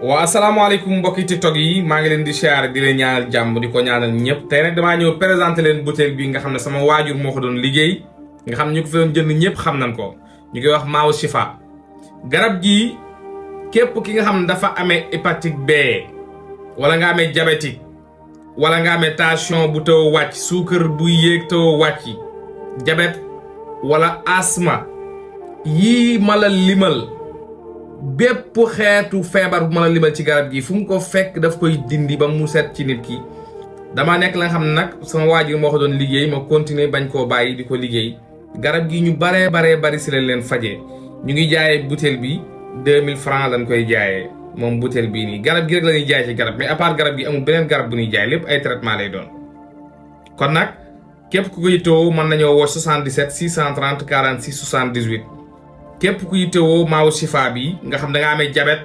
wa asalaamaaleykum mbokki TikTok yi maa ngi leen di share di leen ñaanal jàmm di ko ñaanal ñëpp tey nag damaa ñëw présenté leen butéel bi nga xam ne sama waajur moo ko doon liggéey nga xam ne ñu ko fi doon jënd ñëpp xam nañ ko ñu koy wax Maawu Chifa garab gii képp ki nga xam ne dafa amee hépatique B wala nga amee diabétique wala nga amee tension bu taw wàcc suukar bu yéeg taw wàcc diabète wala asma yii ma la limal bépp xeetu feebar bu ma la limal ci garab gi fu mu ko fekk daf koy dindi ba mu set ci nit ki dama nekk la nga xam ne nag sama waajur moo ko doon liggéey ma continuer bañ koo bàyyi di ko liggéey garab gi ñu baree bari si leen fajee ñu ngi jaayee butéel bi 2000 francs lañ koy jaayee moom butéel bii nii garab gi rek la ñuy jaay ci garab mais à part garab gi amul beneen garab bu ñuy jaay lépp ay traitement lay doon kon nag képp ku ko yittewoo mën nañoo woo 77 630 46 78 képp ku yittewoo Maawu Chifa bi nga xam da nga amee diabète